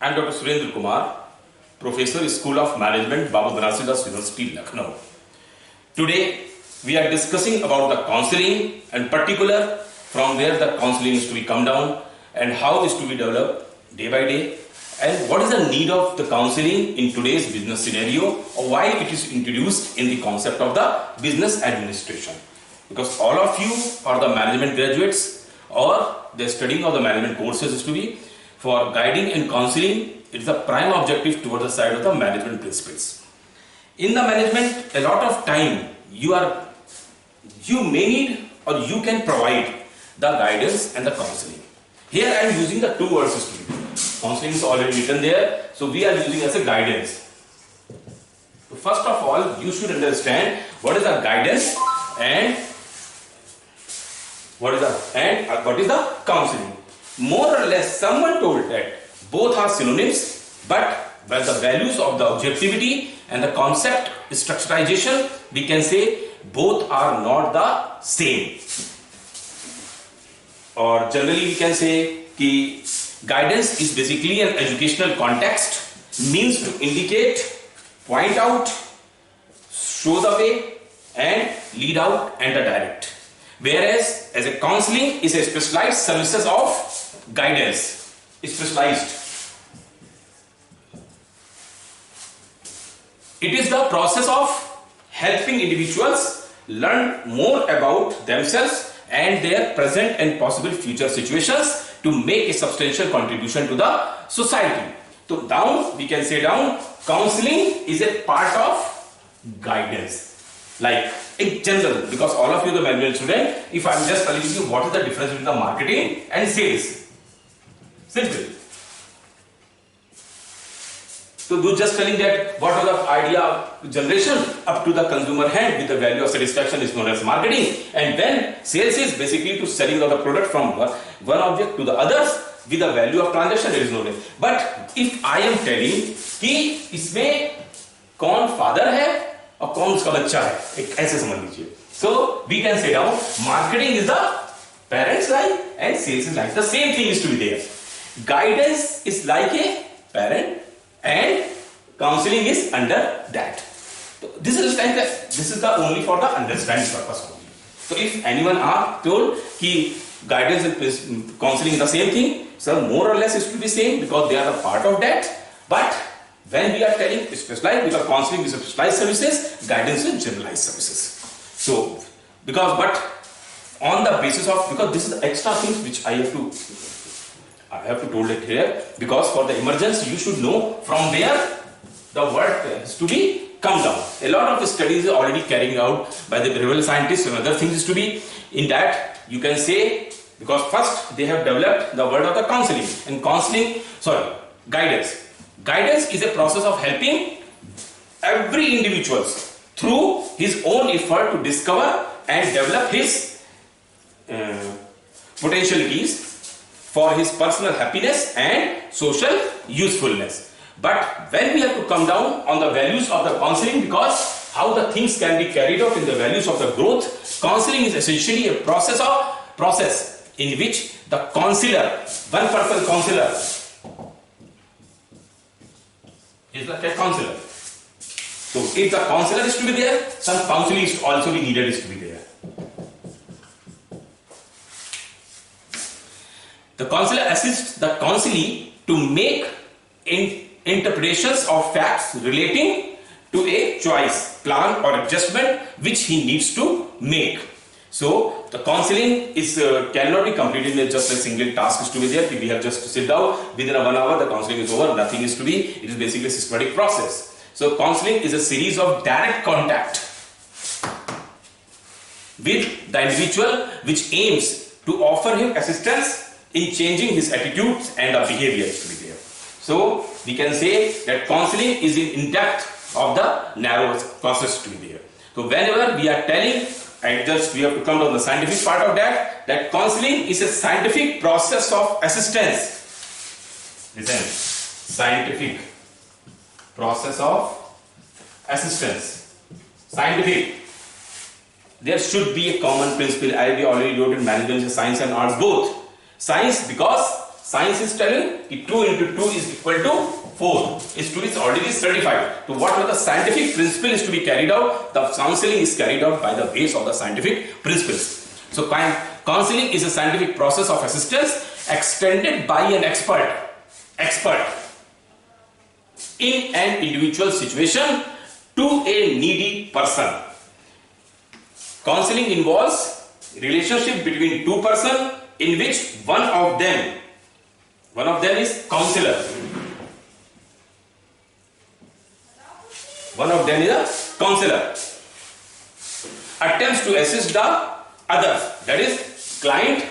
I am Dr. Surendra Kumar, Professor, School of Management, Babu Dhanasidas University, Lucknow. Today, we are discussing about the counseling and particular from where the counseling is to be come down and how is to be developed day by day and what is the need of the counseling in today's business scenario or why it is introduced in the concept of the business administration. Because all of you are the management graduates or the studying of the management courses is to be for guiding and counseling. It is the prime objective towards the side of the management principles. In the management, a lot of time you may need or you can provide the guidance and the counseling. Here I am using the two words to be. Counseling is already written there, so we are using as a guidance. So first of all, you should understand what is the guidance and what is the counseling. More or less, someone told that both are synonyms, but when the values of the objectivity and the concept structurization, we can say both are not the same. Or generally we can say that guidance is basically an educational context, means to indicate, point out, show the way and lead out and direct. Whereas as a counseling is a specialized services of guidance, specialized. It is the process of helping individuals learn more about themselves and their present and possible future situations to make a substantial contribution to the society. So down, we can say counseling is a part of guidance. Like in general, because all of you the management student, if I am just telling you what is the difference between the marketing and sales. Simple. So do just telling that what are the idea generation up to the consumer hand with the value of satisfaction is known as marketing, and then sales is basically to selling of the product from one object to the others with the value of transaction is known as. But if I am telling कि इसमें कौन father है और कौन उसका बच्चा है, एक ऐसे समझ लीजिए. So we can say now marketing is the parent's life and sales is like the same thing is to be there. Guidance is like a parent and counseling is under that. So this is the only for the understanding purpose only. So if anyone are told कि guidance and counseling is the same thing, so more or less it should be same because they are a part of that. But when we are telling specialized, because counseling is a specialized services, guidance is generalized services. So but on the basis of, because this is the extra things which I have to told it here, because for the emergency you should know from where the word is to be come down. A lot of studies are already carrying out by the behavioral scientists and other things is to be in that you can say, because first they have developed the word of the counseling and guidance. Guidance is a process of helping every individual through his own effort to discover and develop his potentialities for his personal happiness and social usefulness. But when we have to come down on the values of the counseling, because how the things can be carried out in the values of the growth, counseling is essentially a process in which the counselor, one person counselor, is like a counselor. So if the counselor is to be there, some counseling is also be needed is to be there. The counselor assists the counselee to make interpretations of facts relating to a choice, plan or adjustment which he needs to make. So the counseling is cannot be completed in just a single task is to be there. We have just to sit down within 1 hour, the counseling is over, nothing is to be. It is basically a systematic process. So counseling is a series of direct contact with the individual which aims to offer him assistance in changing his attitudes and behavior to be there. So we can say that counseling is in depth of the narrow process to be there. So whenever we are telling, and just we have to come down the scientific part of that counseling is a scientific process of assistance. Listen, scientific process of assistance. Scientific. There should be a common principle. I already wrote in management, science and arts both. Science because science is telling that 2 into 2 is equal to 4. Student is already certified. So what are the scientific principle is to be carried out? The counseling is carried out by the base of the scientific principles. So counseling is a scientific process of assistance extended by an expert in an individual situation to a needy person. Counseling involves relationship between two persons in which one of them is counselor. One of them is a counselor. Attempts to assist the other, that is client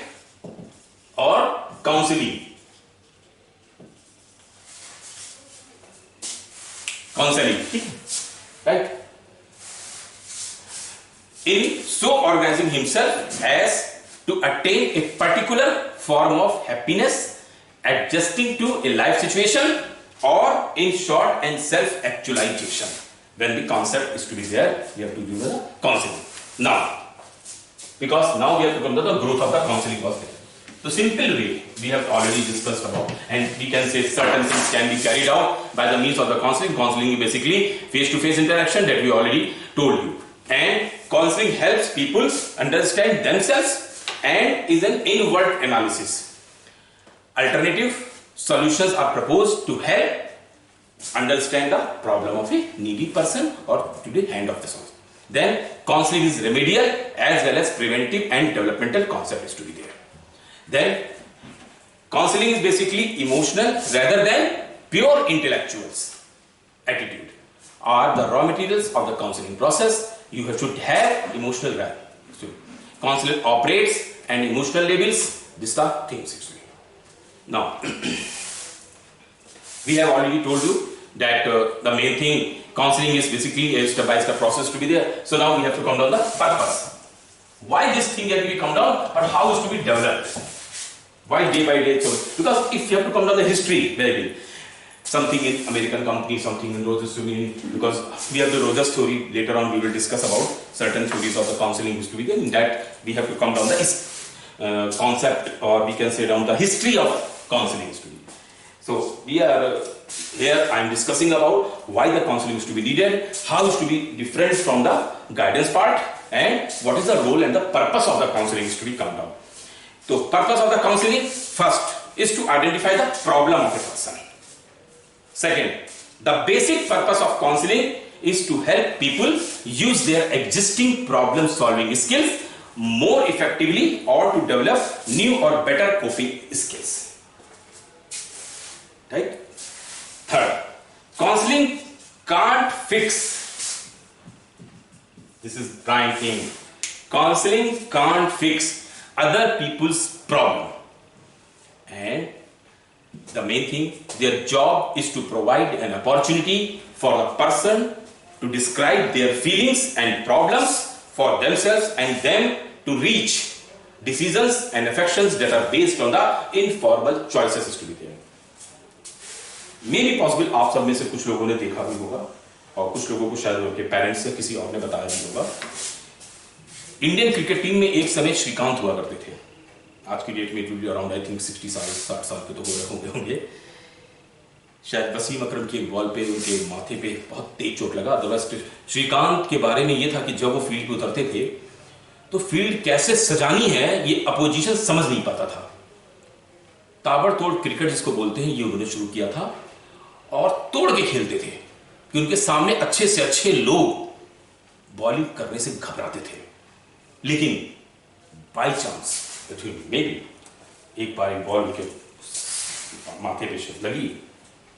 or counseling. Right? In so organizing himself as to attain a particular form of happiness, adjusting to a life situation, or in short and self-actualization. When the concept is to be there, you have to do the counseling. Now, because now we have to come to the growth of the counseling was there. The simple way we have already discussed about, and we can say certain things can be carried out by the means of the counseling. Counseling is basically face-to-face interaction that we already told you. And counseling helps people understand themselves and is an inward analysis. Alternative solutions are proposed to help understand the problem of a needy person or to the hand of the source. Then counseling is remedial as well as preventive and developmental concept is to be there. Then counseling is basically emotional rather than pure intellectuals. Attitude are the raw materials of the counseling process. You should have emotional value. So, counselor operates and emotional labels. These are things actually. Now, we have already told you that the main thing, counseling is basically a step-by-step process to be there. So now we have to come down the purpose. Why this thing has to be come down, but how is to be developed? Why day by day? So, because if you have to come down the history, very something in American company, something in Rogers story, because we have the Rogers story. Later on, we will discuss about certain stories of the counseling is to be there. In that, we have to come down the concept, or we can say down the history of counseling is to be. So we are here. I am discussing about why the counseling is to be needed, how is to be different from the guidance part, and what is the role and the purpose of the counseling is to be come down. So purpose of the counseling first is to identify the problem of a person. Second, the basic purpose of counseling is to help people use their existing problem solving skills more effectively or to develop new or better coping skills. Right? Third, counseling can't fix. This is prime thing. Counseling can't fix other people's problem. And the main thing, their job is to provide an opportunity for the person to describe their feelings and problems for themselves and them to reach decisions and affections that are based on the informal choices to be there. मे भी possible आप सब में से कुछ लोगों ने देखा भी होगा और कुछ लोगों को शायद उनके पेरेंट्स से किसी और ने बताया भी होगा. इंडियन क्रिकेट टीम में एक समय श्रीकांत हुआ करते थे. आज की डेट में it will be around I think 60 साल 60 साल के तो हो रहे होंगे. शायद वसीम अकरम के बॉल पे उनके माथे पे बहुत तेज चोट लगा. अदरवाइज श्रीकांत के बारे में ये था कि जब वो फील्ड पे उतरते थे तो फील्ड कैसे सजानी है ये अपोजिशन समझ नहीं पाता था. ताबड़तोड़ क्रिकेट जिसको बोलते हैं ये उन्होंने शुरू किया था और तोड़ के खेलते थे कि उनके सामने अच्छे से अच्छे लोग बॉलिंग करने से घबराते थे. लेकिन बाय चांस मे बी एक बार एक बॉल उनके माथे पे लगी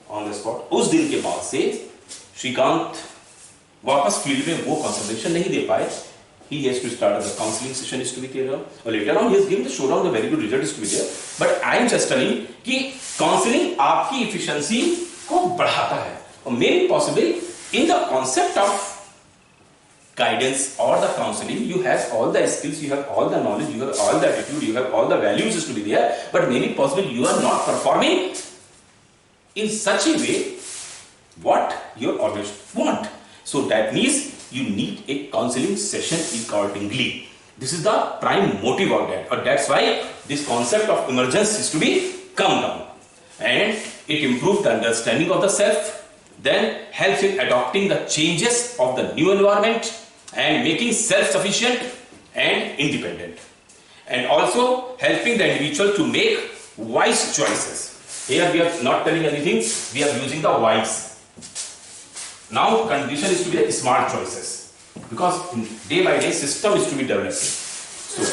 ऑन द स्पॉट. उस दिन के बाद से श्रीकांत वापस फील्ड में वो कंसंट्रेशन नहीं दे पाए. He has to start the counseling session is to be there. Or later on he has given the showdown, the very good result is to be there. But I am just telling कि counseling आपकी efficiency को बढ़ाता है. और maybe possibly in the concept of guidance or the counseling, you have all the skills, you have all the knowledge, you have all the attitude, you have all the values is to be there. But maybe possibly you are not performing in such a way what your audience want. So that means you need a counseling session accordingly. This is the prime motive of that, or that's why this concept of emergence is to be come down, and it improves the understanding of the self, then helps in adopting the changes of the new environment and making self-sufficient and independent, and also helping the individual to make wise choices. Here we are not telling anything, we are using the wise. Now condition is to be the smart choices, because day by day system is to be developed. So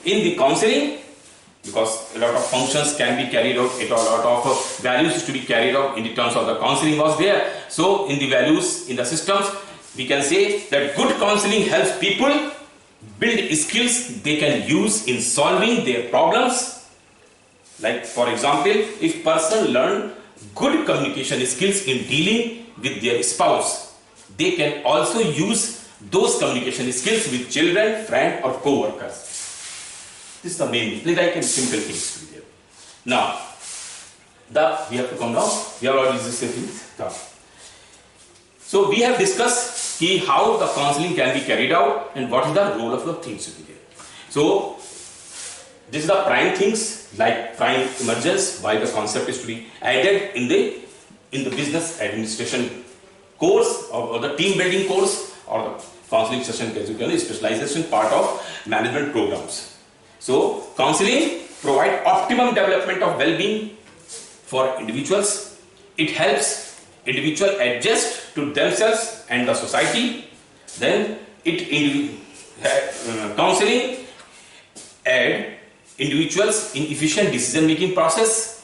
in the counseling, because a lot of functions can be carried out, a lot of values is to be carried out in the terms of the counseling was there. So in the values, in the systems, we can say that good counseling helps people build skills they can use in solving their problems. Like for example, if person learn good communication skills in dealing with their spouse, they can also use those communication skills with children, friends or co-workers. This is the main, like a simple things to be there. Now, we have to come down. We have already discussed things. So we have discussed how the counseling can be carried out and what is the role of the things to be there. So this is the prime things, like prime emergence, why the concept is to be added in the business administration course or the team building course or the counseling session specialization part of management programs. So, counseling provides optimum development of well-being for individuals. It helps individuals adjust to themselves and the society. Then, counseling aid individuals in efficient decision-making process.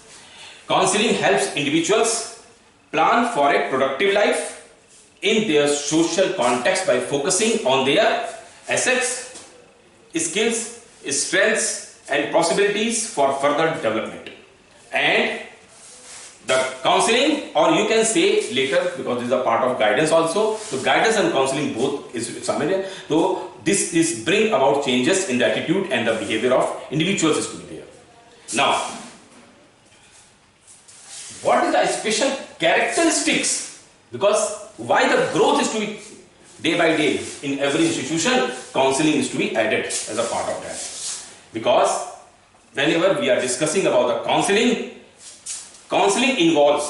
Counseling helps individuals plan for a productive life in their social context by focusing on their assets, skills, strengths and possibilities for further development. And the counseling, or you can say later, because this is a part of guidance also, so guidance and counseling both is similar. So this is bring about changes in the attitude and the behavior of individuals is to be there. Now, what is the special characteristics? Because why the growth is to be day by day in every institution, counseling is to be added as a part of that. Because whenever we are discussing about the counseling involves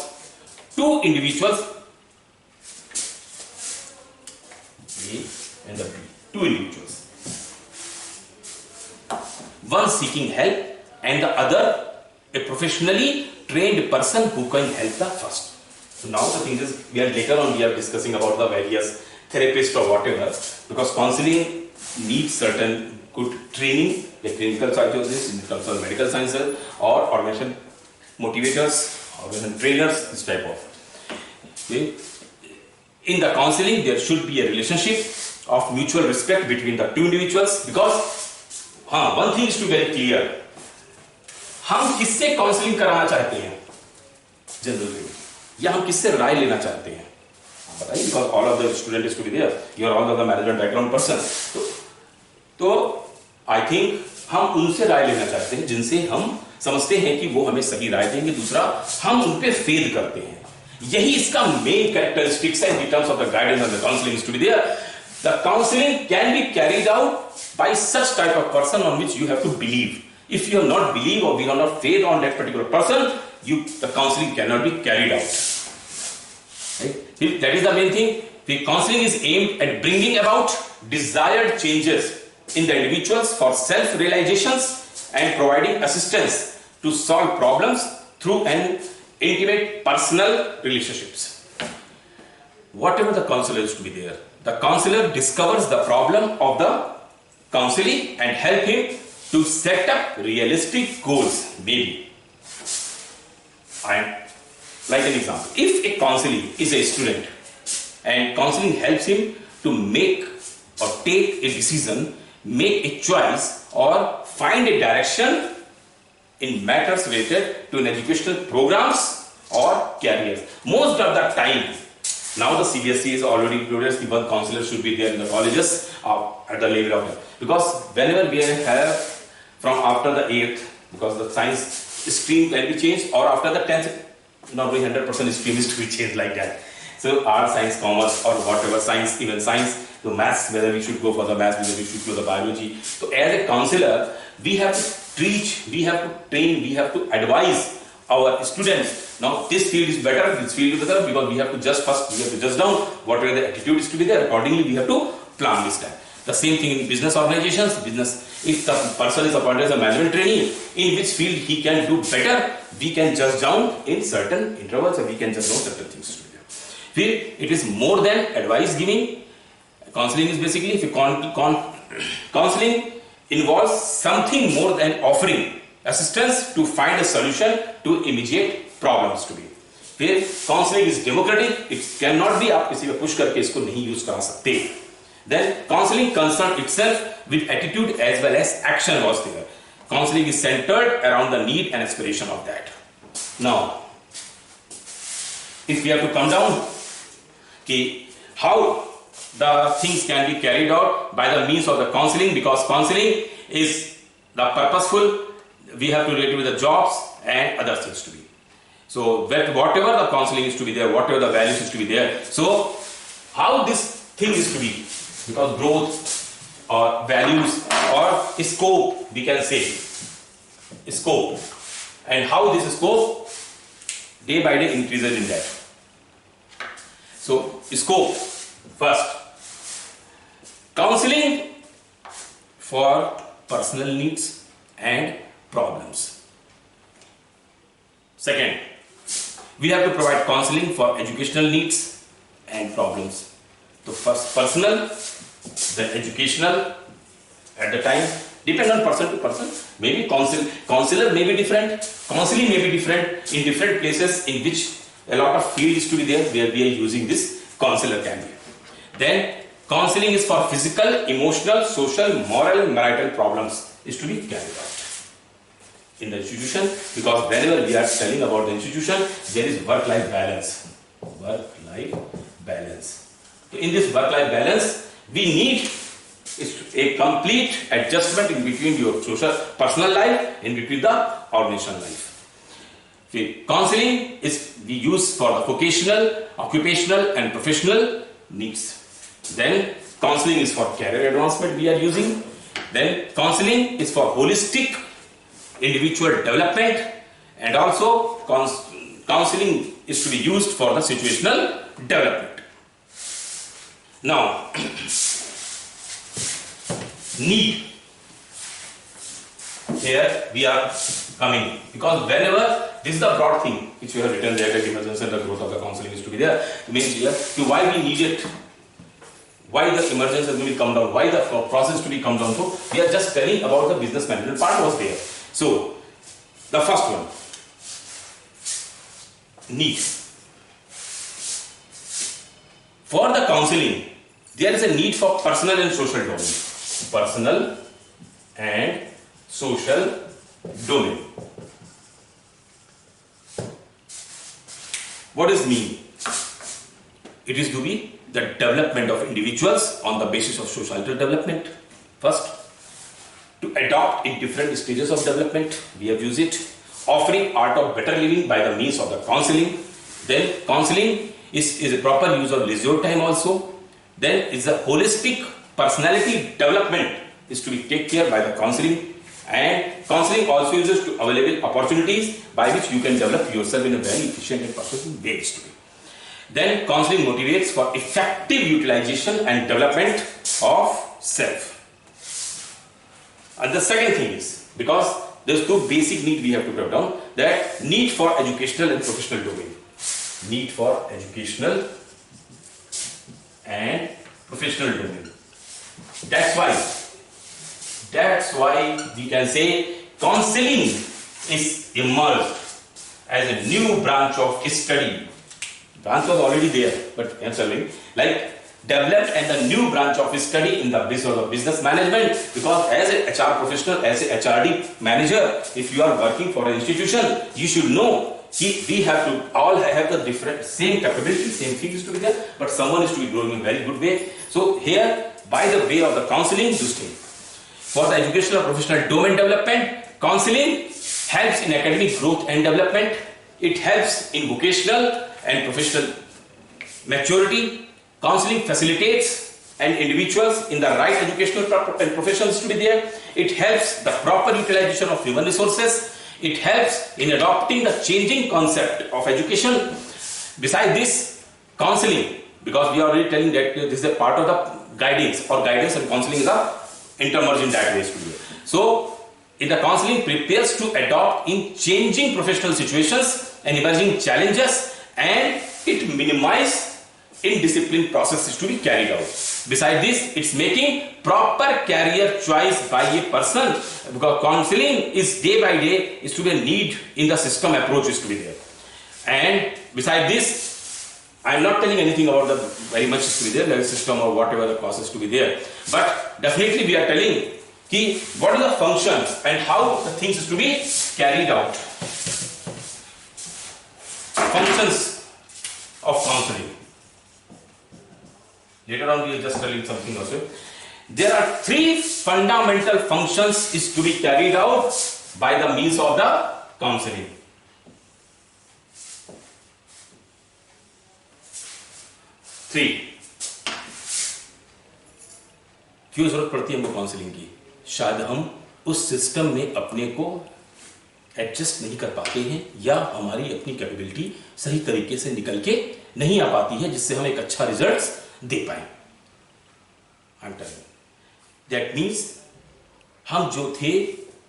two individuals, A and the B, two individuals. One seeking help and the other a professionally trained person who can help the first. So now the thing is, we are discussing about the various therapists or whatever, because counseling needs certain good training, like clinical psychologists in terms of medical sciences or organization motivators, organization trainers, this type of. Okay. In the counseling, there should be a relationship of mutual respect between the two individuals, because one thing is to be very clear, हम किससे counselling कराना चाहते हैं generally, या हम किससे राय लेना चाहते हैं बताइए, because all of the students to be there, you are all of the management background person, तो I think हम उनसे राय लेना चाहते हैं जिनसे हम समझते हैं कि वो हमें सही राय देंगे, दूसरा हम उन पे फेद करते हैं. यही इसका मेन कैरेक्टरिस्टिक्स है in terms of the guidance and the counseling is to be there. The counseling can be carried out by such type of person on which you have to believe. If you have not believe or you have not faith on that particular person, the counseling cannot be carried out. Right? That is the main thing. The counseling is aimed at bringing about desired changes in the individuals for self-realizations and providing assistance to solve problems through an intimate personal relationships. Whatever the counselor is to be there, the counselor discovers the problem of the counselee and help him to set up realistic goals. Maybe like an example, if a counselee is a student and counseling helps him to make or take a decision, make a choice or find a direction in matters related to an educational programs or careers. Most of the time, now the CBSE is already included, even counselors should be there in the colleges at the level of them. Because whenever we have from after the 8th, because the science stream can be changed, or after the 10th, normally 100% stream is to be changed like that. So art, science, commerce or whatever science, even science, so maths, whether we should go for the maths, whether we should go for the biology. So as a counselor, we have to teach, we have to train, we have to advise our students, now this field is better, this field is better, because we have to just down whatever the attitude is to be there. Accordingly, we have to plan this time. The same thing in business organizations. If the person is appointed as a management trainee, in which field he can do better, we can judge down in certain intervals, and we can judge down certain things to be there. Feel it is more than advice giving. Counseling is basically, if you counseling involves something more than offering assistance to find a solution to immediate problems to be. फिर counseling is democratic. It cannot be आप किसी को push करके इसको नहीं use करा सकते. Then counseling concerned itself with attitude as well as action was there. Counseling is centered around the need and aspiration of that. Now, if we have to come down, how the things can be carried out by the means of the counseling, because counseling is the purposeful, we have to relate with the jobs and other things to be. So whatever the counseling is to be there, whatever the values is to be there, so how this thing is to be, because growth or values or scope, we can say scope, and how this scope day by day increases in that. So scope first, counseling for personal needs and problems. Second, we have to provide counseling for educational needs and problems. So first personal, then educational. At the time, depend on person to person. Maybe counselor may be different, counseling may be different in different places in which a lot of field is to be there where we are using this counselor can be. Then counseling is for physical, emotional, social, moral, marital problems is to be carried out in the institution, because whenever we are telling about the institution, there is work-life balance. Work-life balance. In this work-life balance, we need a complete adjustment in between your social, personal life, in between the organizational life. Okay. Counseling is we use for the vocational, occupational, and professional needs. Then counseling is for career advancement we are using. Then counseling is for holistic individual development, and also counseling is to be used for the situational development. Now, need. Here we are coming, because whenever this is the broad thing which we have written there, that emergence and the growth of the counseling is to be there. It means here to why we need it, why the emergence is going to come down, why the process to be come down. So we are just telling about the business management part was there. So the first one, need. For the counseling, there is a need for personal and social domain. Personal and social domain. What does mean? It is to be the development of individuals on the basis of societal development. First, to adopt in different stages of development, we have used it. Offering art of better living by the means of the counseling. Then counseling is a proper use of leisure time also. Then is a holistic personality development is to be taken care by the counseling. And counseling also uses to available opportunities by which you can develop yourself in a very efficient and purposeful way. Then counseling motivates for effective utilization and development of self. And the second thing is, because there's two basic needs we have to break down, that need for educational and professional domain. Need for educational and professional domain. That's why we can say counseling is emerged as a new branch of study. Branch was already there, but counseling like developed and a new branch of study in the business of business management, because as a HR professional, as a HRD manager, if you are working for an institution, you should know we have to all have the different same capabilities, same things to be there, but someone is to be growing in a very good way. So here, by the way of the counseling, this thing for the educational professional domain development, counseling helps in academic growth and development. It helps in vocational and professional maturity. Counseling facilitates and individuals in the right educational and professions to be there. It helps the proper utilization of human resources. It helps in adopting the changing concept of education. Besides this, counseling, because we are already telling that this is a part of the guidance, or guidance and counseling is a intermerged in that way. So, in the counseling prepares to adopt in changing professional situations and emerging challenges, and it minimizes indisciplined processes to be carried out. Besides this, it's making proper career choice by a person, because counseling is day by day is to be a need in the system approach is to be there. And besides this, I'm not telling anything about the very much is to be there, the system or whatever the process to be there, but definitely we are telling ki what are the functions and how the things is to be carried out. Functions of counseling. Later on we will just tell you something also. There are 3 fundamental functions is to be carried out by the means of the counseling. 3. क्यों जरूरत पड़ती है हमको counselling की? शायद हम उस system में अपने को एडजस्ट नहीं कर पाते हैं, या हमारी अपनी कैपेबिलिटी सही तरीके से निकल के नहीं आ पाती है जिससे हम एक अच्छा रिजल्ट दे पाए. I am telling that means हम जो थे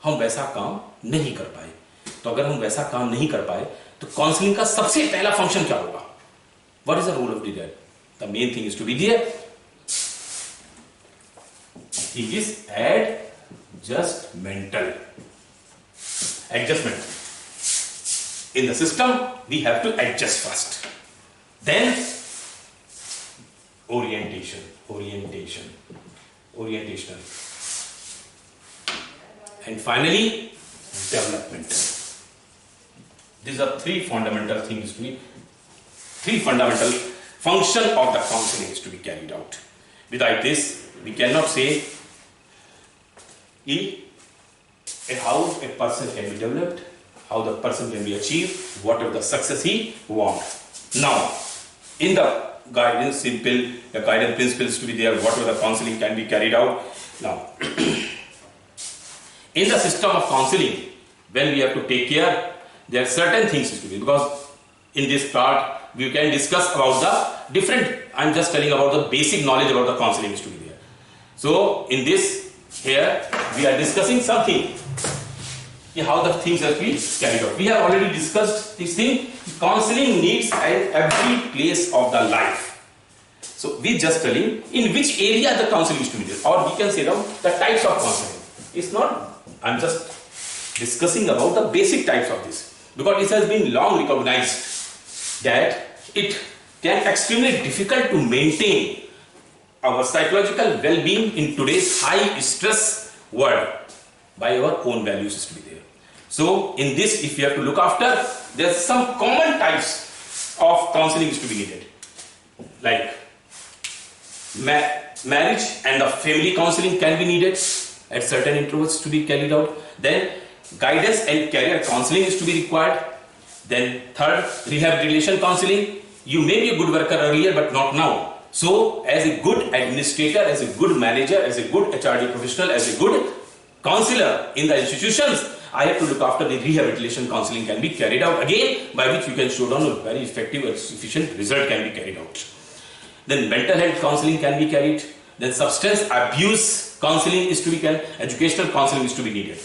हम वैसा काम नहीं कर पाए. तो अगर हम वैसा काम नहीं कर पाए तो काउंसलिंग का सबसे पहला फंक्शन क्या होगा? What is the role of the dad? The main thing is to be there. He is adjustmental. Adjustment. In the system, we have to adjust first. Then, orientational. And finally, development. These are 3 fundamental things to be, 3 fundamental function of the counseling is to be carried out. Without this, we cannot say how a person can be developed, how the person can be achieved, whatever the success he wants. Now, in the guidance principles to be there, whatever the counseling can be carried out. Now, in the system of counseling, when we have to take care, there are certain things to be, because in this part we can discuss about the different, I'm just telling about the basic knowledge about the counseling is to be there. So, in this, here we are discussing something, how the things have to be carried out. We have already discussed this thing. Counseling needs at every place of the life. So we just telling in which area the counseling is to be there, or we can say down the types of counseling. It's not, I'm just discussing about the basic types of this, because it has been long recognized that it can extremely difficult to maintain our psychological well-being in today's high stress world by our own values is to be there. So in this, if you have to look after, there are some common types of counseling is to be needed, like marriage and the family counseling can be needed at certain intervals to be carried out. Then guidance and career counseling is to be required. Then third, rehabilitation counseling. You may be a good worker earlier but not now. So, as a good administrator, as a good manager, as a good HRD professional, as a good counselor in the institutions, I have to look after the rehabilitation counseling can be carried out again, by which you can show down a very effective and sufficient result can be carried out. Then mental health counseling can be carried. Then substance abuse counseling is to be carried. Educational counseling is to be needed.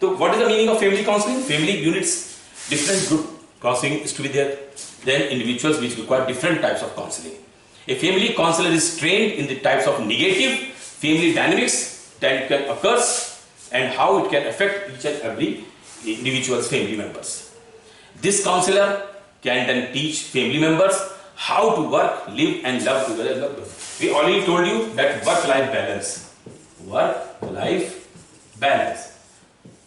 So what is the meaning of family counseling? Family units, different group counseling is to be there. Then individuals which require different types of counseling. A family counselor is trained in the types of negative family dynamics that can occur and how it can affect each and every individual's family members. This counselor can then teach family members how to work, live and love together. We already told you that work-life balance. Work-life balance.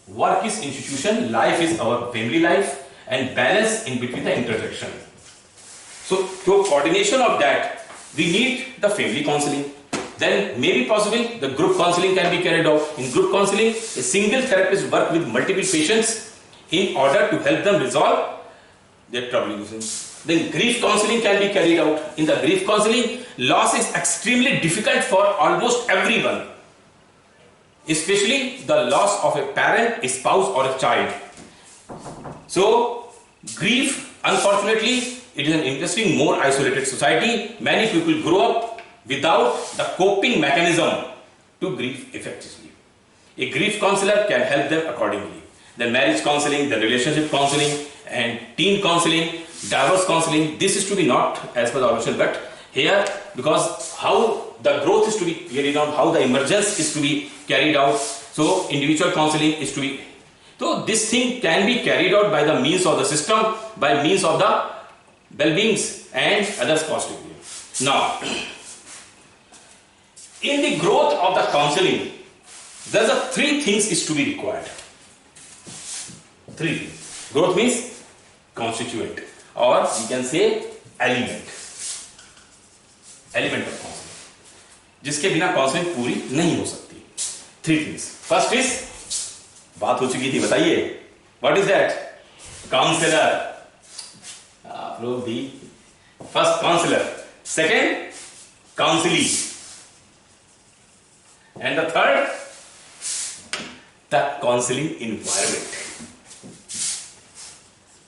Work is institution, life is our family life, and balance in between the intersection. So, to coordination of that, we need the family counseling. Then, maybe possible, the group counseling can be carried out. In group counseling, a single therapist works with multiple patients in order to help them resolve their troubling issues. Then, grief counseling can be carried out. In the grief counseling, loss is extremely difficult for almost everyone. especially the loss of a parent, a spouse, or a child. So, grief, unfortunately, it is an interesting, more isolated society. Many people grow up without the coping mechanism to grieve effectively. A grief counselor can help them accordingly. The marriage counseling, the relationship counseling, and teen counseling, divorce counseling, this is to be not as per the original, but here, because how the growth is to be carried out, how the emergence is to be carried out, so individual counseling is to be. So this thing can be carried out by the means of the system, by means of the well-beings and others positively. Now, in the growth of the counseling, there are three things is to be required. Three things. Growth means constituent, or we can say element. Element of counseling. जिसके बिना counselling पूरी नहीं हो सकती. Three things. First is, बात हो चुकी थी, बताइए. What is that? Counselor. आप लोग भी. First counselor. Second, counseling. And the third, the counseling environment.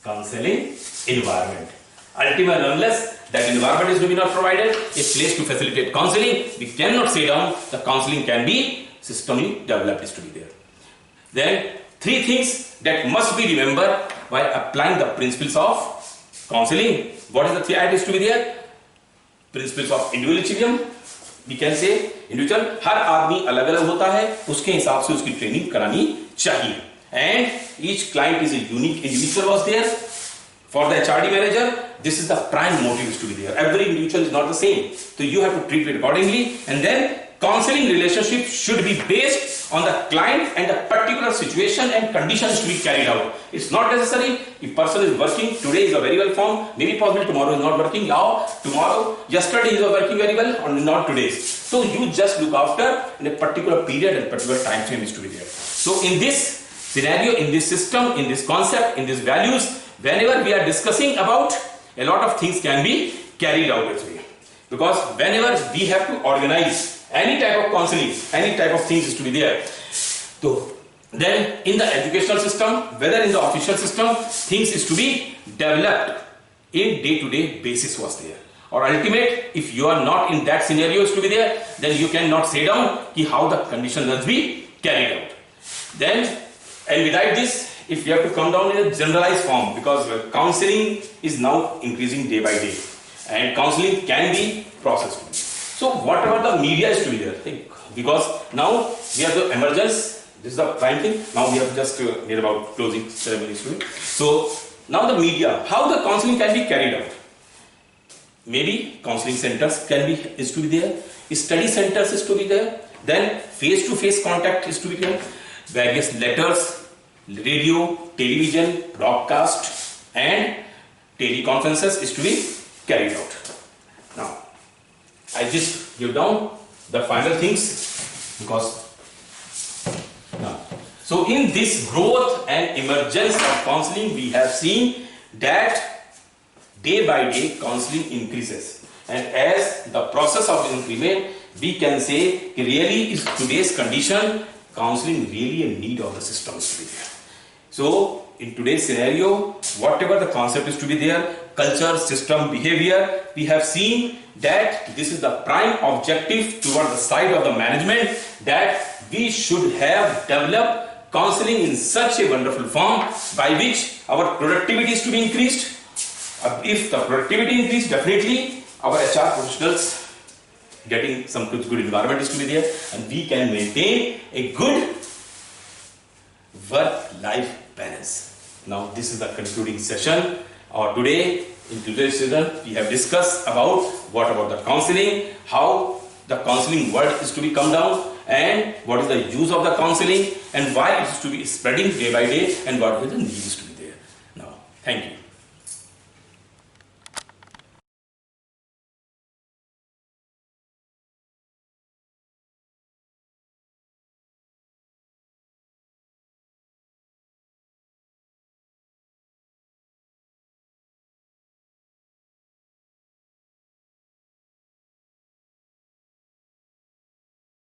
Counseling environment. Ultimately, unless that environment is to be not provided, a place to facilitate counseling, we cannot say down, the counseling can be systemically developed is to be there. Then, three things that must be remembered while applying the principles of counseling. What is the three ideas to be there? Principles of individualism, we can say, individual, हर आदमी अलग अलग होता है, उसके हिसाब से उसकी training करानी चाहिए. And each client is a unique individual was there. For the HRD manager, this is the prime motive is to be there. Every individual is not the same. So you have to treat it accordingly. And then counseling relationship should be based on the client and the particular situation and conditions to be carried out. It's not necessary if person is working, today is a very well formed, maybe possible tomorrow is not working, now, tomorrow, yesterday is working very well or not today. So you just look after in a particular period and particular time frame is to be there. So in this scenario, in this system, in this concept, in these values, whenever we are discussing about, a lot of things can be carried out this way. Because whenever we have to organize any type of counseling, any type of things is to be there. So then in the educational system, whether in the official system, things is to be developed in day-to-day basis was there. Or ultimate, if you are not in that scenario is to be there, then you cannot say down how the condition must be carried out. Then, and without this, if you have to come down in a generalized form, because counseling is now increasing day by day, and counseling can be processed. So whatever the media is to be there, because now we have the emergence, this is the prime thing, now we have just near about closing ceremonies to it. So now the media, how the counseling can be carried out. Maybe counseling centers is to be there, study centers is to be there, then face-to-face contact is to be there, various letters, radio, television, broadcast and teleconferences is to be carried out. Now, I just give down the final things because now, so in this growth and emergence of counseling, we have seen that day by day counseling increases, and as the process of increment, we can say really is today's condition, counseling really a need of the system is to be there. So, in today's scenario, whatever the concept is to be there, culture, system, behavior, we have seen that this is the prime objective toward the side of the management, that we should have developed counseling in such a wonderful form by which our productivity is to be increased. If the productivity increase, definitely our HR professionals getting some good environment is to be there, and we can maintain a good work-life balance. Now this is the concluding session, or today in today's session we have discussed about what about the counseling, how the counseling word is to be come down, and what is the use of the counseling, and why it is to be spreading day by day, and what is the need is to be there. Now, thank you.